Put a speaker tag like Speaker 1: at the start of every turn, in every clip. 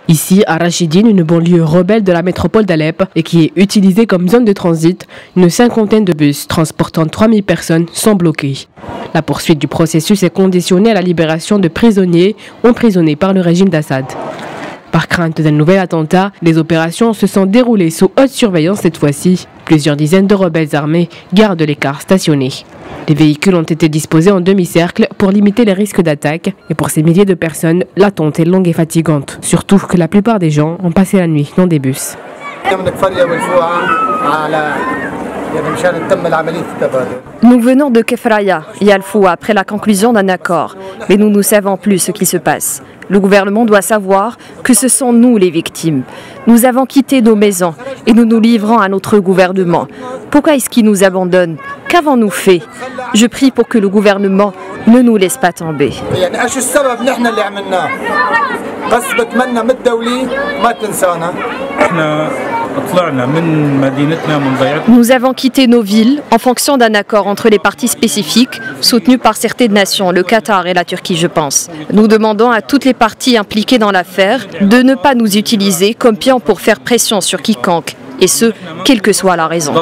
Speaker 1: Ici, à Rachidine, une banlieue rebelle de la métropole d'Alep et qui est utilisée comme zone de transit, une cinquantaine de bus transportant 3000 personnes sont bloqués. La poursuite du processus est conditionnée à la libération de prisonniers emprisonnés par le régime d'Assad. Par crainte d'un nouvel attentat, les opérations se sont déroulées sous haute surveillance cette fois-ci. Plusieurs dizaines de rebelles armés gardent les cars stationnés. Les véhicules ont été disposés en demi-cercle pour limiter les risques d'attaque. Et pour ces milliers de personnes, l'attente est longue et fatigante. Surtout que la plupart des gens ont passé la nuit dans des bus.
Speaker 2: Nous venons de Kefraya et Al-Foua après la conclusion d'un accord. Mais nous ne savons plus ce qui se passe. Le gouvernement doit savoir que ce sont nous les victimes. Nous avons quitté nos maisons et nous nous livrons à notre gouvernement. Pourquoi est-ce qu'il nous abandonne? Qu'avons-nous fait? Je prie pour que le gouvernement ne nous laisse pas tomber. Nous avons quitté nos villes en fonction d'un accord entre les parties spécifiques soutenu par certaines nations, le Qatar et la Turquie je pense. Nous demandons à toutes les parties impliquées dans l'affaire de ne pas nous utiliser comme pions pour faire pression sur quiconque, et ce, quelle que soit la raison.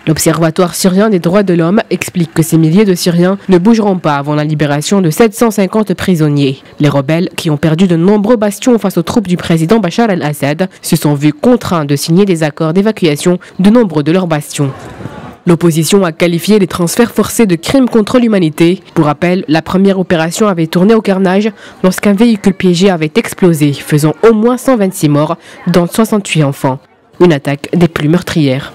Speaker 1: L'Observatoire syrien des droits de l'homme explique que ces milliers de Syriens ne bougeront pas avant la libération de 750 prisonniers. Les rebelles, qui ont perdu de nombreux bastions face aux troupes du président Bachar el-Assad, se sont vus contraints de signer des accords d'évacuation de nombreux de leurs bastions. L'opposition a qualifié les transferts forcés de crimes contre l'humanité. Pour rappel, la première opération avait tourné au carnage lorsqu'un véhicule piégé avait explosé, faisant au moins 126 morts, dont 68 enfants. Une attaque des plus meurtrières.